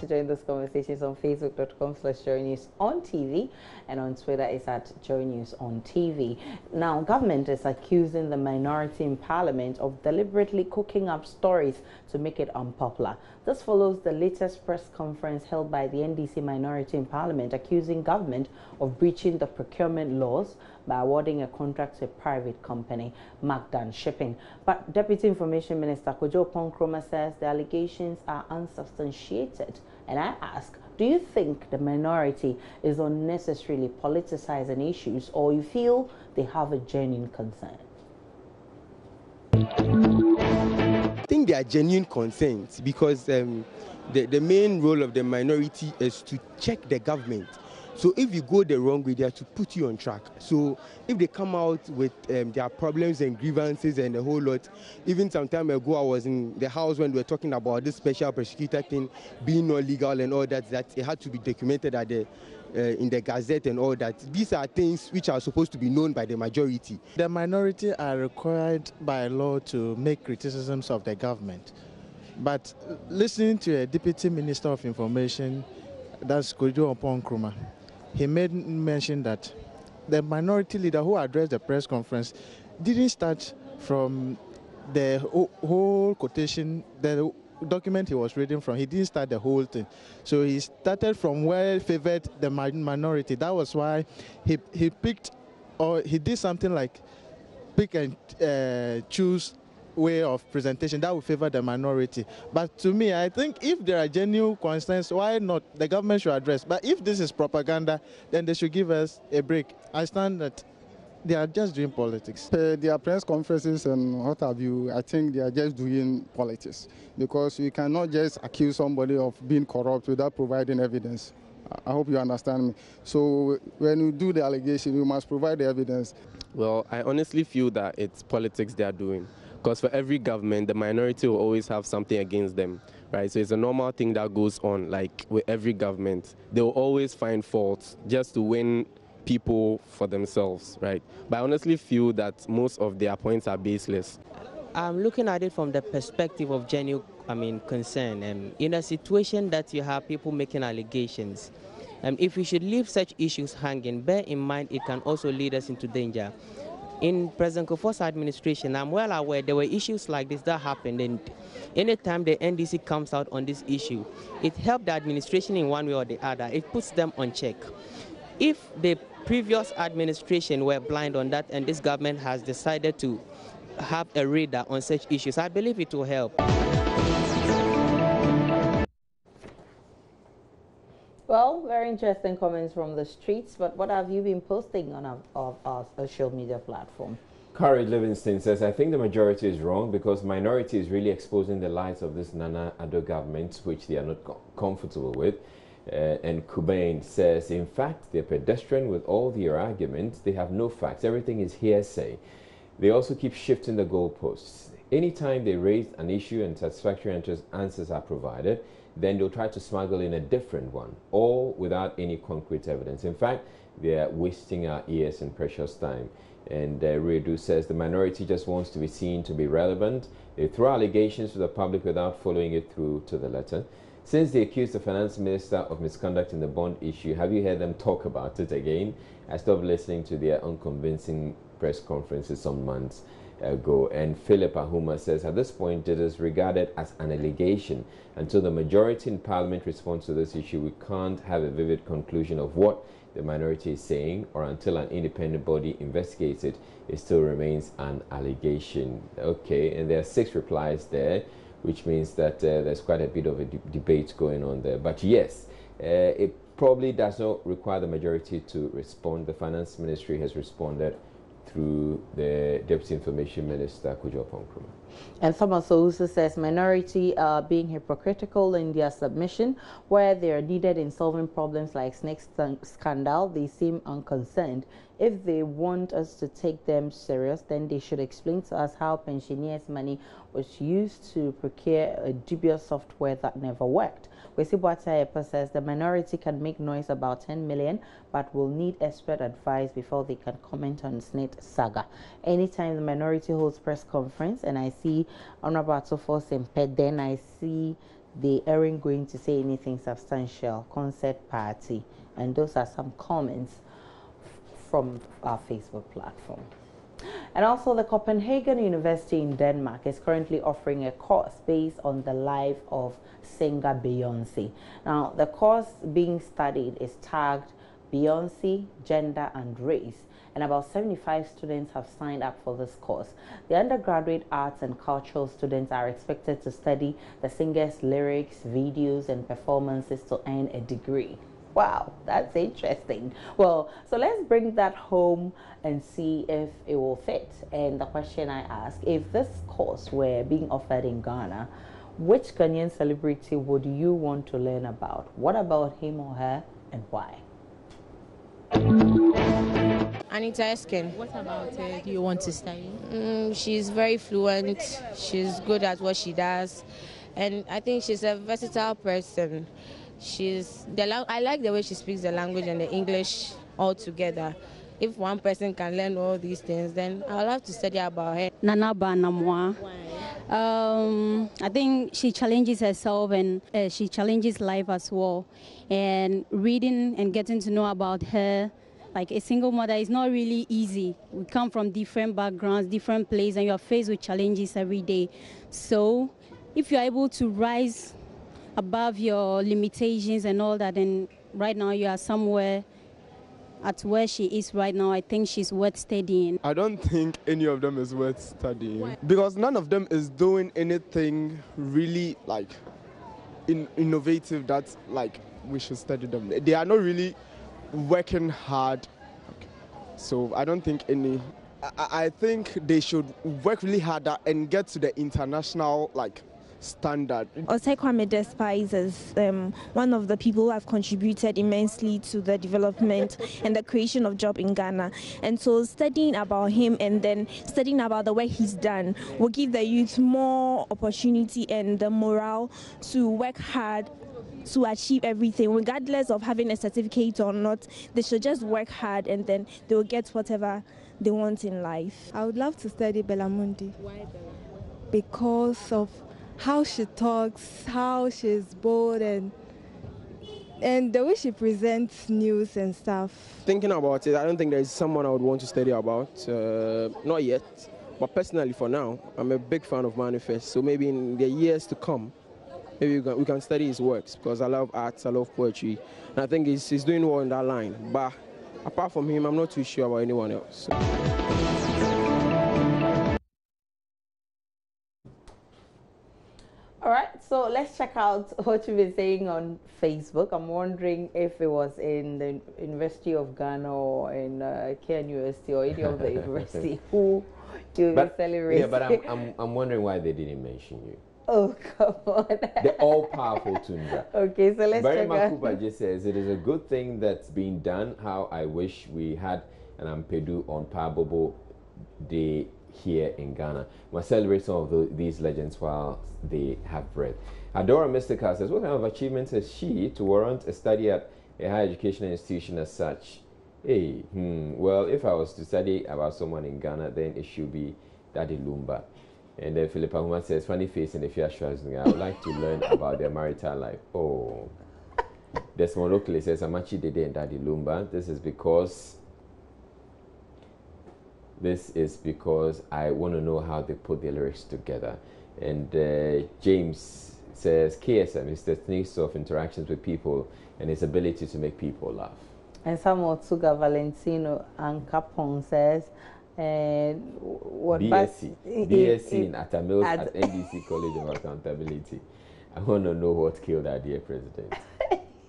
to join this conversation on facebook.com/JoyNewsOnTV, and on Twitter is at JoyNewsOnTV. Now, government is accusing the minority in Parliament of deliberately cooking up stories to make it unpopular. This follows the latest press conference held by the NDC minority in Parliament, accusing government of breaching the procurement laws by awarding a contract to a private company, Magdan Shipping. But Deputy Information Minister Kojo Ponkroma says the allegations are unsubstantiated. And I ask, do you think the minority is unnecessarily politicizing issues, or you feel they have a genuine concern? I think there are genuine concerns because the main role of the minority is to check the government. So if you go the wrong way, they are to put you on track. So if they come out with their problems and grievances and a whole lot, even some time ago I was in the house when we were talking about this special prosecutor thing being not legal and all that it had to be documented at in the Gazette and all that. These are things which are supposed to be known by the majority. The minority are required by law to make criticisms of the government. But listening to a Deputy Minister of Information, that's Kojo Ponkroma, he made mention that the minority leader who addressed the press conference didn't start from the whole quotation, the document he was reading from. He didn't start the whole thing. So he started from where he favored the minority. That was why he picked, or he did something like pick and choose way of presentation that would favor the minority. But to me, I think if there are genuine concerns, why not the government should address? But if this is propaganda, then they should give us a break. I stand that they are just doing politics. Their press conferences and what have you, I think they are just doing politics, because you cannot just accuse somebody of being corrupt without providing evidence. I hope you understand me. So when you do the allegation, you must provide the evidence. Well, I honestly feel that it's politics they are doing. Because for every government, the minority will always have something against them, right? So it's a normal thing that goes on, like with every government. They will always find faults just to win people for themselves, right? But I honestly feel that most of their points are baseless. I'm looking at it from the perspective of genuine, concern. In a situation that you have people making allegations, if we should leave such issues hanging, bear in mind it can also lead us into danger. In President Kufuor's administration, I'm well aware there were issues like this that happened, and anytime the NDC comes out on this issue, it helped the administration in one way or the other. It puts them on check. If the previous administration were blind on that and this government has decided to have a radar on such issues, I believe it will help. Well, very interesting comments from the streets, but what have you been posting on our social media platform? Courage Livingston says, I think the majority is wrong because minority is really exposing the lies of this Nana Addo government, which they are not comfortable with. And Kubain says, in fact, they're pedestrian with all their arguments. They have no facts. Everything is hearsay. They also keep shifting the goalposts. Anytime they raise an issue and satisfactory answers are provided, then they'll try to smuggle in a different one, all without any concrete evidence. In fact, they're wasting our ears and precious time. And Redu says the minority just wants to be seen to be relevant. They throw allegations to the public without following it through to the letter. Since they accused the finance minister of misconduct in the bond issue, have you heard them talk about it again? I stopped listening to their unconvincing press conferences some months ago. And Philip Ahuma says, at this point, it is regarded as an allegation. Until the majority in Parliament responds to this issue, we can't have a vivid conclusion of what the minority is saying, or until an independent body investigates it, it still remains an allegation. Okay, and there are 6 replies there, which means that there's quite a bit of a debate going on there. But yes, it probably does not require the majority to respond. The Finance Ministry has responded through the Deputy Information Minister, Kojo Ponkroma. And Thomas also says minority are being hypocritical in their submission, where they are needed in solving problems like snake scandal. They seem unconcerned. If they want us to take them serious, then they should explain to us how pensioners' money was used to procure a dubious software that never worked. Wesibuata says the minority can make noise about 10 million, but will need expert advice before they can comment on snake saga. Anytime the minority holds press conference and I see Honorable Atofo Sempe, then I see they aren't going to say anything substantial. Concert party. And those are some comments from our Facebook platform. And also, the Copenhagen University in Denmark is currently offering a course based on the life of singer Beyonce. Now, the course being studied is tagged Beyonce, Gender and Race, and about 75 students have signed up for this course. The undergraduate arts and cultural students are expected to study the singer's lyrics, videos, and performances to earn a degree. Wow, that's interesting. Well, so let's bring that home and see if it will fit. And the question I ask, if this course were being offered in Ghana, which Ghanaian celebrity would you want to learn about? What about him or her, and why? Anita Eskin. What about her do you want to study? She's very fluent. She's good at what she does. And I think she's a versatile person. I like the way she speaks the language and the English all together. If one person can learn all these things, then I'll have to study about her. Nana Banamwa. I think she challenges herself and she challenges life as well. And reading and getting to know about her, like a single mother, is not really easy. We come from different backgrounds, different places, and you're faced with challenges every day. So if you're able to rise above your limitations and all that, and right now you are somewhere at where she is right now, I think she's worth studying. I don't think any of them is worth studying. Why? Because none of them is doing anything really like innovative that like we should study them. They are not really working hard. So I don't think any. I think they should work really harder and get to the international like standard. Osei Kwame Despise is one of the people who have contributed immensely to the development and the creation of jobs in Ghana. And so studying about him and then studying about the work he's done will give the youth more opportunity and the morale to work hard to achieve everything, regardless of having a certificate or not. They should just work hard and then they will get whatever they want in life. I would love to study Belamundi. Why Bella? Because of how she talks, how she's bold, and the way she presents news and stuff. Thinking about it, I don't think there's someone I would want to study about. Not yet. But personally, for now, I'm a big fan of Manifest. So maybe in the years to come, maybe we can study his works, because I love arts, I love poetry. And I think he's doing well in that line. But apart from him, I'm not too sure about anyone else. All right, so let's check out what you've been saying on Facebook. I'm wondering if it was in the University of Ghana or in KNUST or any of the university who you'll be celebrating. Yeah, but I'm wondering why they didn't mention you. Oh, come on. The all-powerful Tundra. Okay, so let's Barry check out. Makuba just says, it is a good thing that's being done. How I wish we had an Ampedu on Pabobo Day here in Ghana. We'll celebrate some of these legends while they have breath. Adora Mystica says, what kind of achievements has she to warrant a study at a higher educational institution as such? Hey, well, if I was to study about someone in Ghana, then it should be Daddy Lumba. And then Philippa Huma says, funny face in the fear I would like to learn about their marital life. Oh. Desmond Oakley says, Amachi Dede and Daddy Lumba. This is because I want to know how they put the lyrics together. And James says, KSM is the techniques of interactions with people and his ability to make people laugh. And Samuel Tsuga Valentino Ankapon says, what BSc in Atamils at NDC College of Accountability. I want to know what killed our dear president.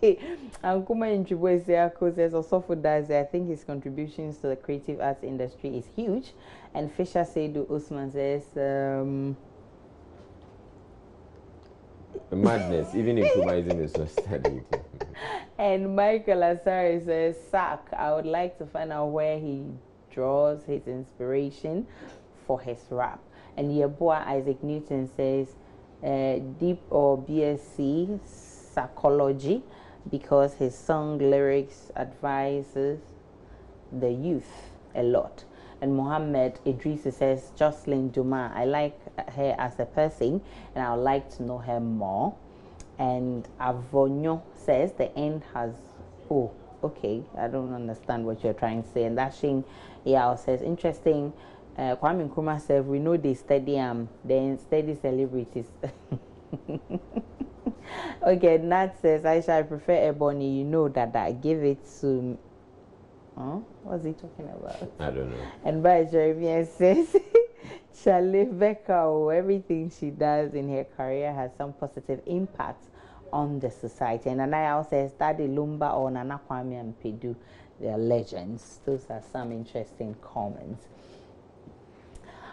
Kuma Injibwe says, Osofo Daze, I think his contributions to the creative arts industry is huge. And Fisher Seidu Usman says, madness, even improvising is not studied. And Michael Asari says, Sack, I would like to find out where he draws his inspiration for his rap. And Yeboah Isaac Newton says, deep or BSc psychology, because his song lyrics advises the youth a lot. And Mohammed Idris says, Jocelyn Duma, I like her as a person and I would like to know her more. And Avonyo says the end has. Oh, okay. I don't understand what you're trying to say. And Dashing Yao says interesting. Kwame Nkrumah says we know they study then study celebrities. Okay, Nat says I prefer Ebony. You know that I give it to. What's he talking about? I don't know. And by Jeremiah says, Charlie Becker, everything she does in her career has some positive impact on the society. And Anaya says, Daddy Lumba or Nana Kwame and Pedu, they are legends. Those are some interesting comments.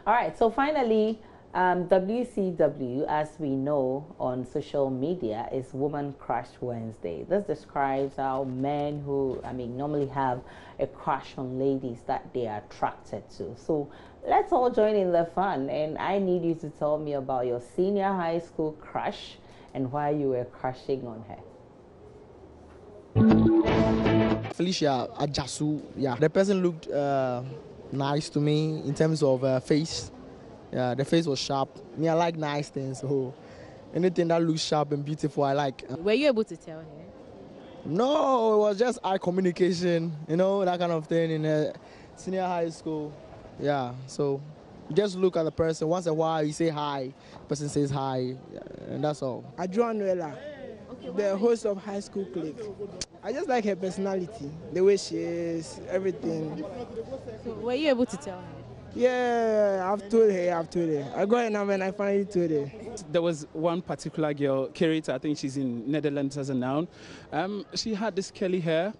All right, so finally, WCW, as we know on social media, is Woman Crush Wednesday. This describes how men who, normally have a crush on ladies that they are attracted to. So let's all join in the fun. And I need you to tell me about your senior high school crush and why you were crushing on her. Felicia Ajasu, yeah. The person looked nice to me in terms of face. Yeah, the face was sharp. Me, I like nice things, so anything that looks sharp and beautiful, I like. Were you able to tell her? No, it was just eye communication, that kind of thing in senior high school. Yeah, so you just look at the person. Once in a while, you say hi. The person says hi, and that's all. Adjuanuela, the host of High School Click. I just like her personality, the way she is, everything. So were you able to tell her? Yeah, I've told her. I got her number and I finally told her. There was one particular girl, Kerita, I think she's in Netherlands as a noun. She had this curly hair,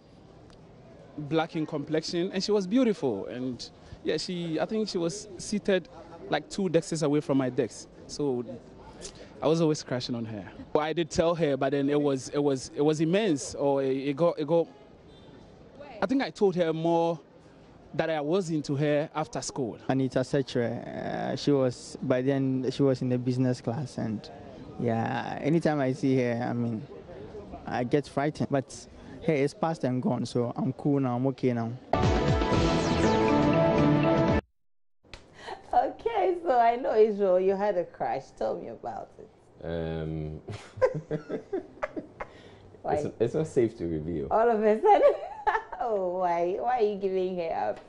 black in complexion, and she was beautiful. And yeah, I think she was seated like 2 desks away from my desk. So I was always crashing on her. Well, I did tell her, but then it was immense. Or it got. I think I told her more that I was into her after school. Anita Setre, by then she was in the business class, and yeah, anytime I see her, I get frightened. But hey, it's past and gone, so I'm cool now, I'm okay now. Okay, so I know, Israel, you had a crush. Tell me about it. It's not safe to reveal. All of a sudden? Oh, why are you giving her up?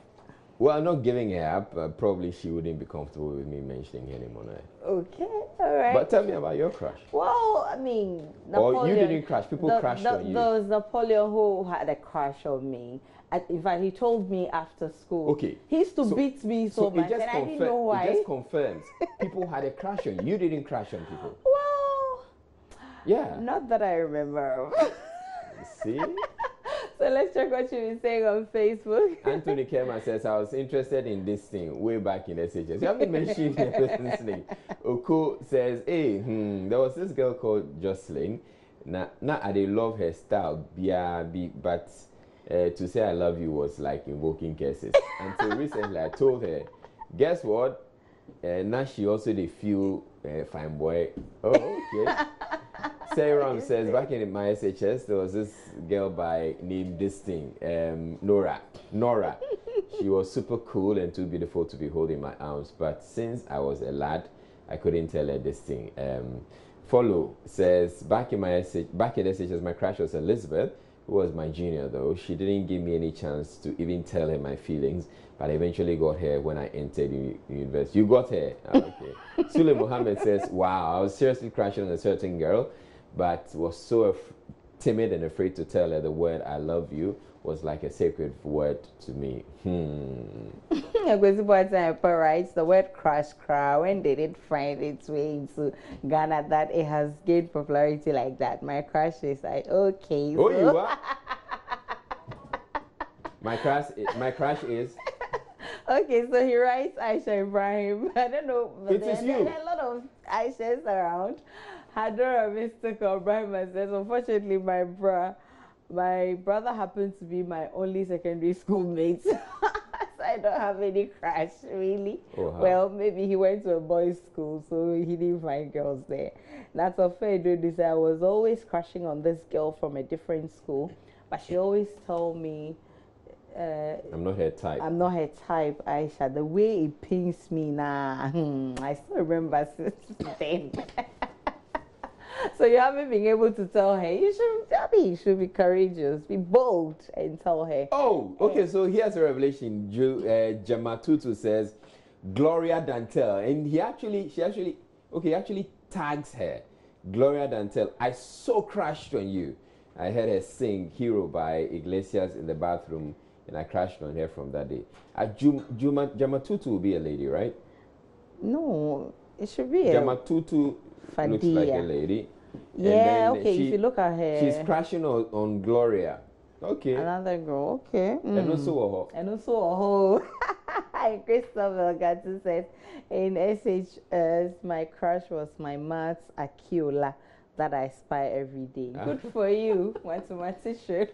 Well, I'm not giving her up. Probably she wouldn't be comfortable with me mentioning her name on her. Okay, all right. But tell me about your crush. Well, Napoleon. Or you didn't crush, people crushed on you. There was Napoleon who had a crush on me. In fact, he told me after school. Okay. He used to beat me so much, and I didn't know why. It just confirms people had a crush on you. You didn't crush on people. Well, yeah. Not that I remember. See? So let's check what you've been saying on Facebook. Anthony Kema says, I was interested in this thing way back in SHS. You haven't mentioned the person's name. Oko says, hey, there was this girl called Jocelyn. Now I love her style, but to say I love you was like invoking curses. Until recently, I told her, guess what? Now she also they feel fine boy. Oh, okay. Sarah says, back in my SHS, there was this girl named this thing, Nora. She was super cool and too beautiful to be holding my arms. But since I was a lad, I couldn't tell her this thing. Follow says, back in SHS, my crush was Elizabeth, who was my junior though. She didn't give me any chance to even tell her my feelings, but I eventually got her when I entered university. You got her? Okay. Sule Mohammed says, wow, I was seriously crushing on a certain girl, but was so timid and afraid to tell her the word I love you was like a sacred word to me. Right? The word crush cry, when did it find its way into Ghana that it has gained popularity like that? My crush is like, okay. Oh, so. You are? My crush is... Okay, so he writes Aisha Ibrahim. I don't know. It is you. There are a lot of Aishas around. Hadora Mystical Ibrahim says, unfortunately, my brother happens to be my only secondary school mate. So I don't have any crush, really. Oh, well, maybe he went to a boys' school, so he didn't find girls there. That's a fair dude. I was always crushing on this girl from a different school, but she always told me, I'm not her type. I'm not her type, Aisha. The way it pains me now, I still remember since then. So you haven't been able to tell her. You should be courageous, be bold, and tell her. Oh, okay. So here's a revelation. Jamatutu says, Gloria Dantel, and he actually tags her. Gloria Dantel, I so crashed on you. I heard her sing "Hero" by Iglesias in the bathroom, and I crashed on her from that day. Jamatutu will be a lady, right? No, it should be Jamatutu looks like a lady. Yeah, okay, if you look at her. She's crashing on Gloria. Okay. Another girl, okay. And also Christopher Gatti says, in SHS, my crush was my maths Akiola that I spy every day. Good for you, mathematician.